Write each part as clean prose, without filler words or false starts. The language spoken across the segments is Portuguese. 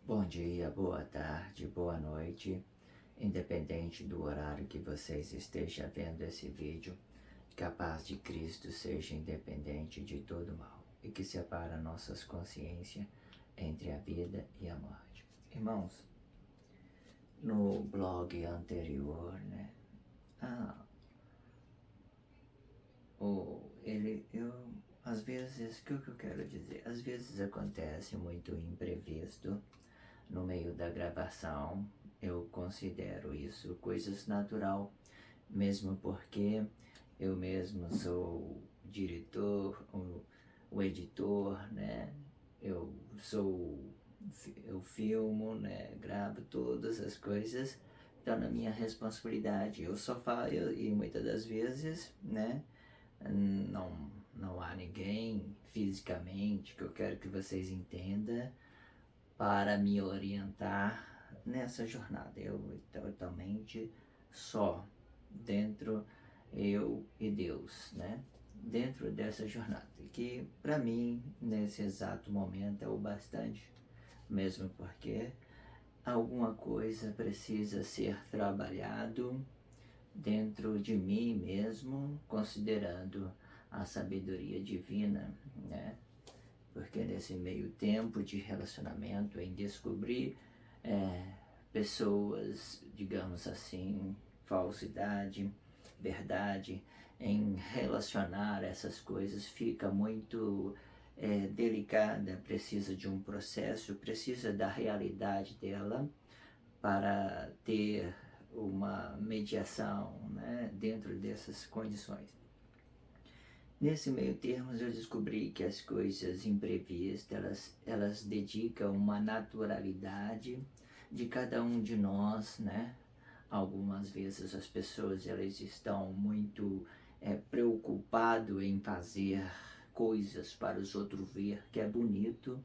Bom dia, boa tarde, boa noite, independente do horário que vocês estejam vendo esse vídeo, que a paz de Cristo seja independente de todo mal e que separa nossas consciências entre a vida e a morte. Irmãos, no blog anterior, né, às vezes, o que eu quero dizer? Às vezes acontece muito imprevisto no meio da gravação. Eu considero isso coisas natural, mesmo porque eu mesmo sou o diretor, o editor, né? Eu filmo, né? Gravo todas as coisas, então na minha responsabilidade. Eu só falo e muitas das vezes, né? Não há ninguém fisicamente, que eu quero que vocês entendam, para me orientar nessa jornada. Eu totalmente só, dentro eu e Deus, né? Dentro dessa jornada, que para mim, nesse exato momento, é o bastante, mesmo porque alguma coisa precisa ser trabalhado dentro de mim mesmo, considerando a sabedoria divina, né? Porque nesse meio tempo de relacionamento, em descobrir pessoas, digamos assim, falsidade, verdade, em relacionar essas coisas, fica muito delicada, precisa de um processo, precisa da realidade dela para ter uma mediação, né, dentro dessas condições. Nesse meio termo, eu descobri que as coisas imprevistas, elas dedicam uma naturalidade de cada um de nós, né? Algumas vezes as pessoas, elas estão muito preocupadas em fazer coisas para os outros ver que é bonito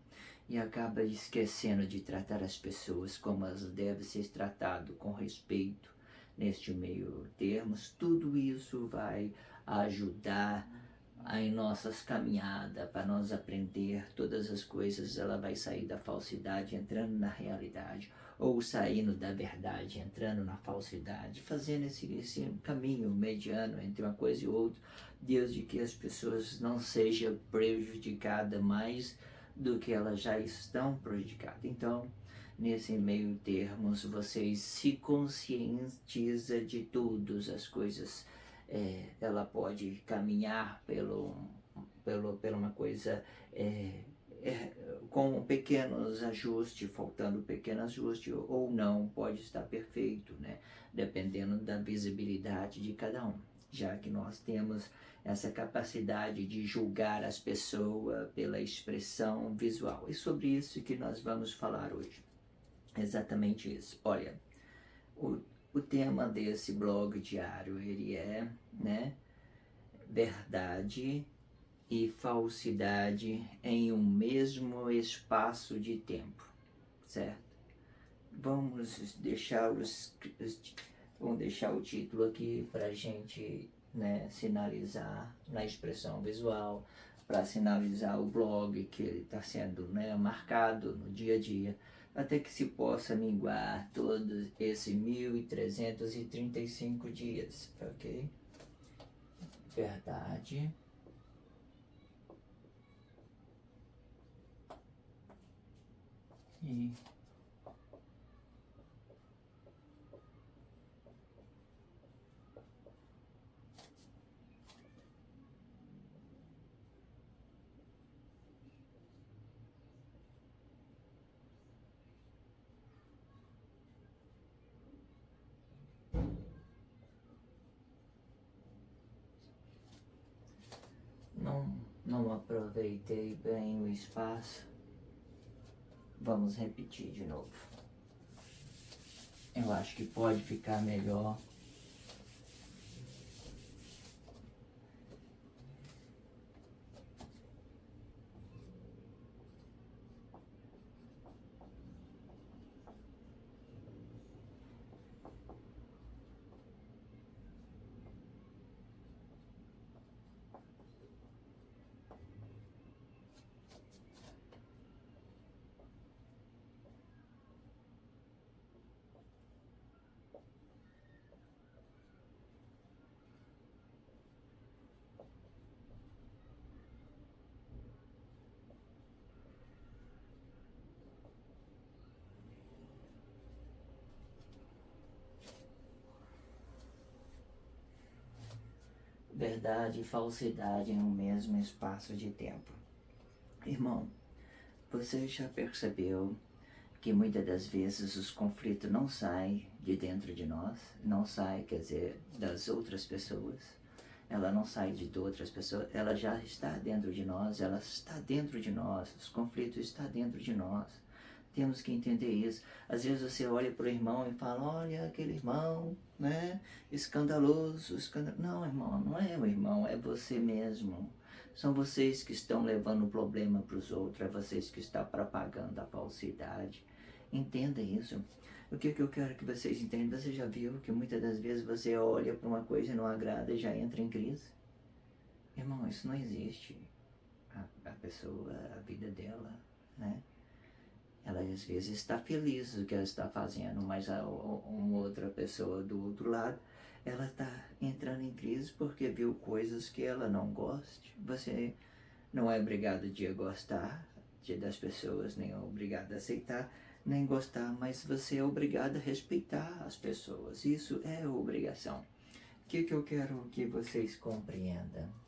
e acaba esquecendo de tratar as pessoas como elas devem ser tratadas, com respeito. Neste meio termos, tudo isso vai ajudar em nossas caminhadas, para nós aprender todas as coisas. Ela vai sair da falsidade, entrando na realidade, ou saindo da verdade, entrando na falsidade, fazendo esse caminho mediano entre uma coisa e outra, desde que as pessoas não sejam prejudicadas mais do que elas já estão prejudicadas. Então, nesse meio termos, vocês se conscientizam de todas as coisas. Ela pode caminhar pela uma coisa com pequenos ajustes, faltando pequenos ajustes, ou não, pode estar perfeito, né? Dependendo da visibilidade de cada um, já que nós temos essa capacidade de julgar as pessoas pela expressão visual. É sobre isso que nós vamos falar hoje. Exatamente isso. Olha, o tema desse blog diário, ele é, né, verdade e falsidade em um mesmo espaço de tempo, certo? Vamos deixar o título aqui para a gente, né, sinalizar na expressão visual, para sinalizar o blog que ele está sendo, né, marcado no dia a dia, até que se possa minguar todos esses 1.335 dias, ok? Verdade e não aproveitei bem o espaço. Vamos repetir de novo. Eu acho que pode ficar melhor. verdade e falsidade no mesmo espaço de tempo. Irmão, você já percebeu que muitas das vezes os conflitos não saem de dentro de nós, não saem, quer dizer, das outras pessoas, ela não sai de outras pessoas, ela já está dentro de nós, ela está dentro de nós, os conflitos estão dentro de nós. Temos que entender isso. Às vezes você olha para o irmão e fala, olha aquele irmão, né, escandaloso, Não, irmão, não é o irmão, é você mesmo. São vocês que estão levando o problema para os outros, é vocês que estão propagando a falsidade. Entenda isso. O que eu quero que vocês entendam? Você já viu que muitas das vezes você olha para uma coisa e não agrada e já entra em crise? Irmão, isso não existe. A pessoa, a vida dela, né? Ela às vezes está feliz do que ela está fazendo, mas uma outra pessoa do outro lado, ela está entrando em crise porque viu coisas que ela não gosta. Você não é obrigado de gostar das pessoas, nem é obrigado a aceitar, nem gostar, mas você é obrigado a respeitar as pessoas. Isso é obrigação. O que eu quero que vocês compreendam?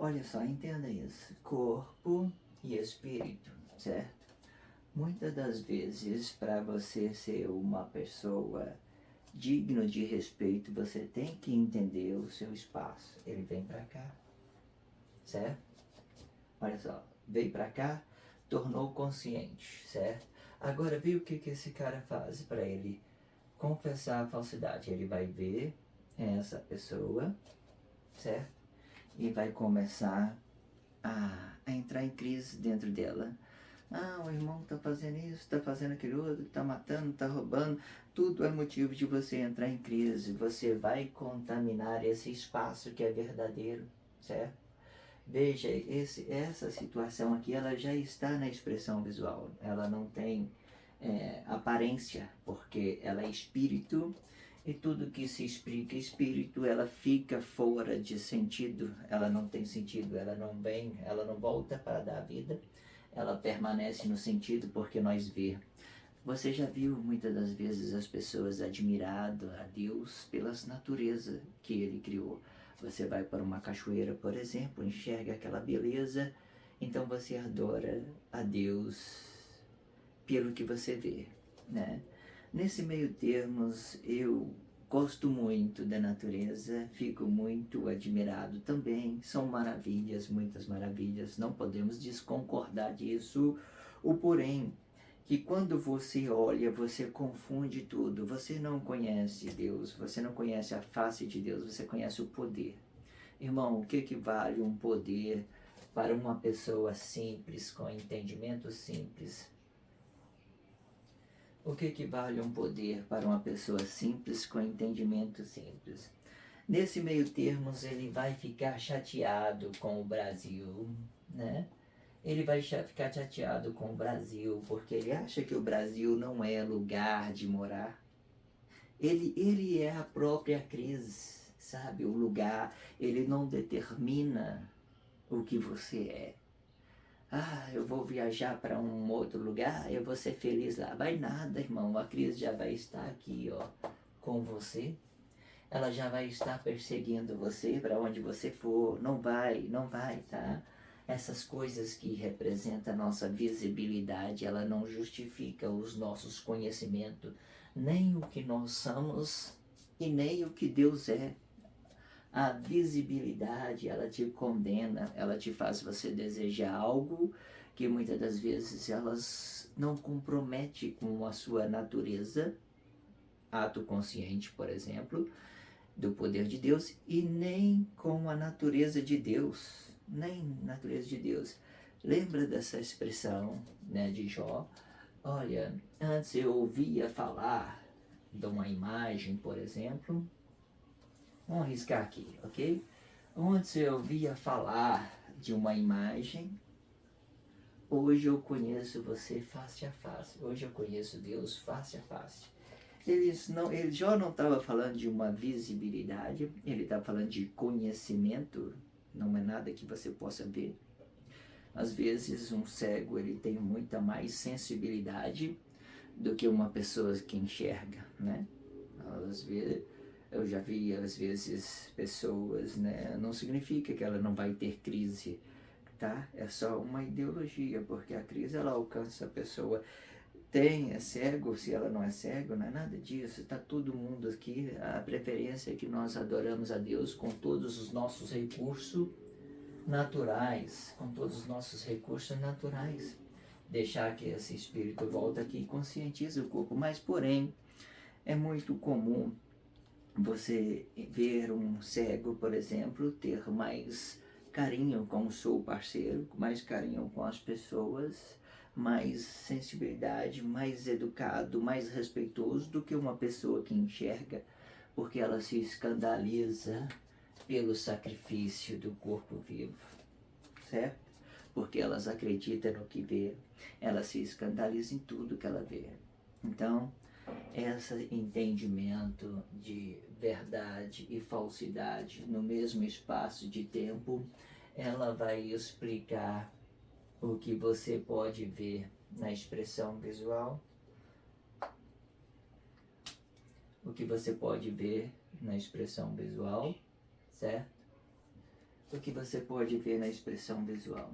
Olha só, entenda isso. Corpo e espírito, certo? Muitas das vezes, para você ser uma pessoa digna de respeito, você tem que entender o seu espaço. Ele vem para cá, certo? Olha só, veio para cá, tornou consciente, certo? Agora, vê o que esse cara faz para ele confessar a falsidade. Ele vai ver essa pessoa, certo? E vai começar a entrar em crise dentro dela. Ah, o irmão está fazendo isso, está fazendo aquilo outro, está matando, está roubando. Tudo é motivo de você entrar em crise. Você vai contaminar esse espaço que é verdadeiro, certo? Veja, essa situação aqui, ela já está na expressão visual. Ela não tem aparência, porque ela é espírito. E tudo que se explica espírito, ela fica fora de sentido, ela não tem sentido, ela não vem, ela não volta para dar vida, ela permanece no sentido porque nós vê. Você já viu muitas das vezes as pessoas admirando a Deus pelas naturezas que Ele criou. Você vai para uma cachoeira, por exemplo, enxerga aquela beleza, então você adora a Deus pelo que você vê, né? Nesse meio termos, eu gosto muito da natureza, fico muito admirado também. São maravilhas, muitas maravilhas, não podemos desconcordar disso. O porém, que quando você olha, você confunde tudo. Você não conhece Deus, você não conhece a face de Deus, você conhece o poder. Irmão, o que vale um poder para uma pessoa simples, com entendimento simples? O que vale um poder para uma pessoa simples com entendimento simples? Nesse meio termos, ele vai ficar chateado com o Brasil, né? Ele vai ficar chateado com o Brasil, porque ele acha que o Brasil não é lugar de morar. Ele é a própria crise, sabe? O lugar, ele não determina o que você é. Ah, eu vou viajar para um outro lugar, eu vou ser feliz lá. Vai nada, irmão, a crise já vai estar aqui, ó, com você. Ela já vai estar perseguindo você para onde você for. Não vai, tá? Essas coisas que representam a nossa visibilidade, ela não justifica os nossos conhecimentos, nem o que nós somos e nem o que Deus é. A visibilidade, ela te condena, ela te faz você desejar algo que muitas das vezes elas não compromete com a sua natureza, ato consciente, por exemplo, do poder de Deus, e nem com a natureza de Deus, nem natureza de Deus. Lembra dessa expressão, né, de Jó? Olha, antes eu ouvia falar de uma imagem, por exemplo, Vamos arriscar aqui, ok? Antes eu ouvia falar de uma imagem, hoje eu conheço você face a face. Hoje eu conheço Deus face a face. Ele já não estava falando de uma visibilidade, ele estava falando de conhecimento, não é nada que você possa ver. Às vezes um cego ele tem muita mais sensibilidade do que uma pessoa que enxerga, né? Às vezes, eu já vi às vezes pessoas, né? Não significa que ela não vai ter crise, tá? É só uma ideologia, porque a crise ela alcança a pessoa. É cego, se ela não é cego, não é nada disso. Está todo mundo aqui. A preferência é que nós adoramos a Deus com todos os nossos recursos naturais, deixar que esse espírito volte aqui e conscientize o corpo. Mas, porém, é muito comum você ver um cego, por exemplo, ter mais carinho com o seu parceiro, mais carinho com as pessoas, mais sensibilidade, mais educado, mais respeitoso do que uma pessoa que enxerga, porque ela se escandaliza pelo sacrifício do corpo vivo, certo? Porque elas acreditam no que vê, ela se escandaliza em tudo que ela vê. Então, esse entendimento de verdade e falsidade no mesmo espaço de tempo, ela vai explicar o que você pode ver na expressão visual, o que você pode ver na expressão visual, certo? O que você pode ver na expressão visual.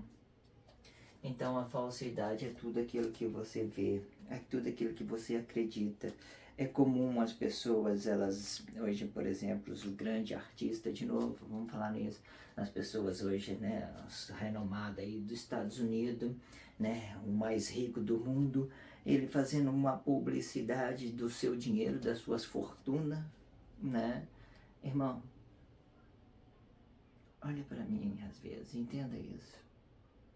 Então a falsidade é tudo aquilo que você vê, é tudo aquilo que você acredita. É comum as pessoas, elas, hoje, por exemplo, os grandes artistas, de novo, vamos falar nisso, as pessoas hoje, né, as renomadas aí dos Estados Unidos, né, o mais rico do mundo, ele fazendo uma publicidade do seu dinheiro, das suas fortunas, né, irmão, olha para mim às vezes, entenda isso,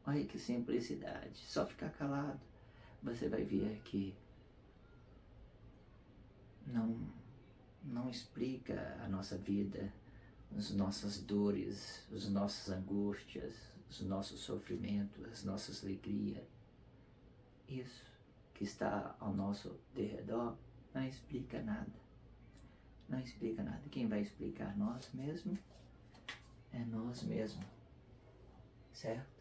olha que simplicidade, só ficar calado, você vai ver que não explica a nossa vida, as nossas dores, as nossas angústias, os nossos sofrimentos, as nossas alegrias. Isso que está ao nosso derredor não explica nada. Não explica nada. Quem vai explicar nós mesmos é nós mesmos, certo?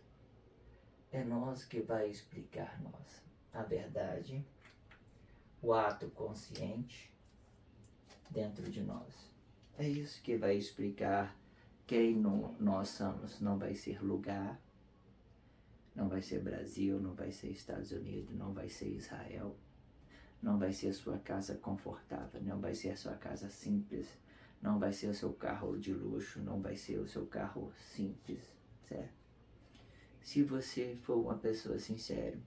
É nós que vai explicar nós a verdade, o ato consciente dentro de nós. É isso que vai explicar quem nós somos. Não vai ser lugar, não vai ser Brasil, não vai ser Estados Unidos, não vai ser Israel, não vai ser a sua casa confortável, não vai ser a sua casa simples, não vai ser o seu carro de luxo, não vai ser o seu carro simples, certo? Se você for uma pessoa sincera,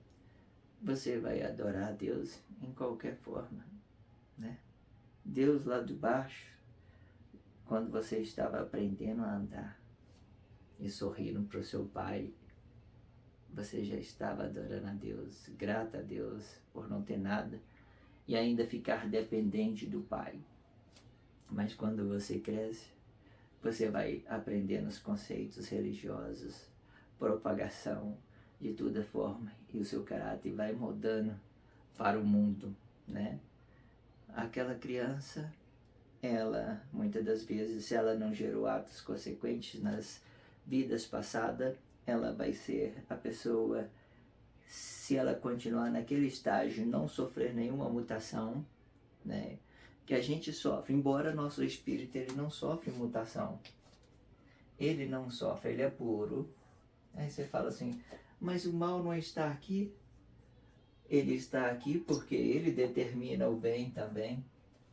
você vai adorar a Deus em qualquer forma, né? Deus lá de baixo, quando você estava aprendendo a andar e sorrindo para o seu pai, você já estava adorando a Deus, grata a Deus por não ter nada e ainda ficar dependente do pai. Mas quando você cresce, você vai aprendendo os conceitos religiosos, propagação de toda forma, e o seu caráter vai mudando para o mundo, né? Aquela criança, ela, muitas das vezes, se ela não gerou atos consequentes nas vidas passadas, ela vai ser a pessoa, se ela continuar naquele estágio, não sofrer nenhuma mutação, né? Que a gente sofre, embora nosso espírito ele não sofre mutação, ele não sofre, ele é puro. Aí você fala assim, mas o mal não está aqui? Ele está aqui porque ele determina o bem também.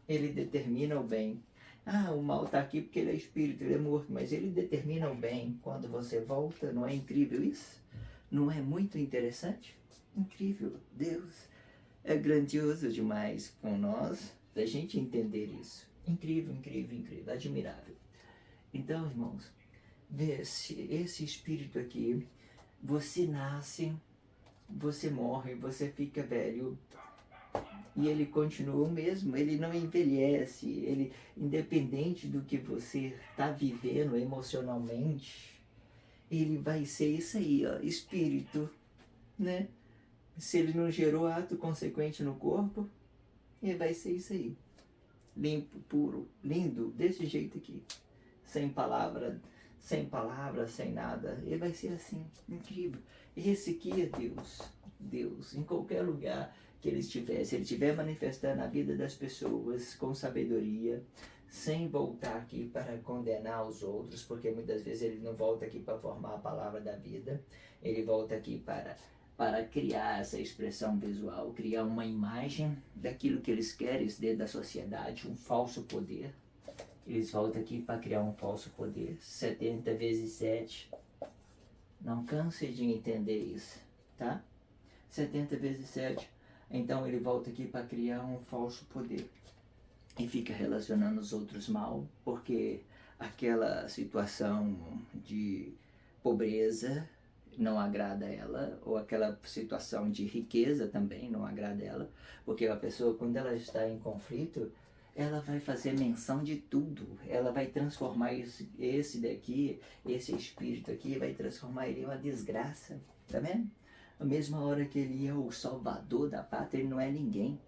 Ele determina o bem. Ah, o mal está aqui porque ele é espírito, ele é morto, mas ele determina o bem. Quando você volta, não é incrível isso? Não é muito interessante? Incrível. Deus é grandioso demais com nós, da gente entender isso. Incrível, incrível, incrível, admirável. Então, irmãos, esse espírito aqui, você nasce, você morre, você fica velho, E ele continua o mesmo, ele não envelhece, ele, independente do que você está vivendo emocionalmente, ele vai ser isso aí, ó, espírito, né? Se ele não gerou ato consequente no corpo, ele vai ser isso aí. Limpo, puro, lindo, desse jeito aqui. Sem palavra, sem nada. Ele vai ser assim, incrível. Esse aqui é Deus. Deus, em qualquer lugar que ele estiver, se ele estiver manifestando a vida das pessoas com sabedoria, sem voltar aqui para condenar os outros, porque muitas vezes ele não volta aqui para formar a palavra da vida, ele volta aqui para criar essa expressão visual, criar uma imagem daquilo que eles querem dentro da sociedade, um falso poder. Eles voltam aqui para criar um falso poder, 70 vezes 7. Não canse de entender isso, tá? 70 vezes 7. Então ele volta aqui para criar um falso poder. E fica relacionando os outros mal, porque aquela situação de pobreza não agrada ela, ou aquela situação de riqueza também não agrada ela, porque a pessoa, quando ela está em conflito, ela vai fazer menção de tudo, ela vai transformar esse daqui, esse espírito aqui, vai transformar ele em uma desgraça, tá vendo? A mesma hora que ele é o salvador da pátria, ele não é ninguém.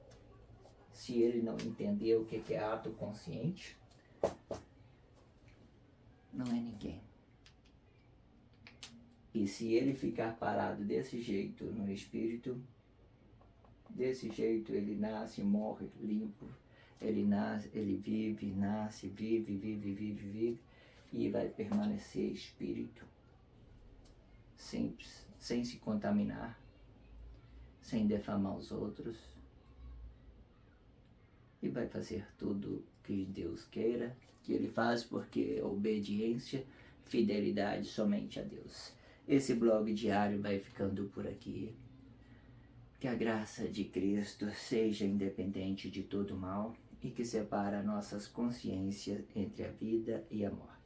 Se ele não entender o que é ato consciente, não é ninguém. E se ele ficar parado desse jeito no espírito, desse jeito ele nasce, morre limpo, ele nasce, ele vive, nasce, vive, e vai permanecer espírito, simples, sem se contaminar, sem defamar os outros, e vai fazer tudo que Deus queira, que ele faz, porque obediência, fidelidade somente a Deus. Esse blog diário vai ficando por aqui. Que a graça de Cristo seja independente de todo mal e que separa nossas consciências entre a vida e a morte.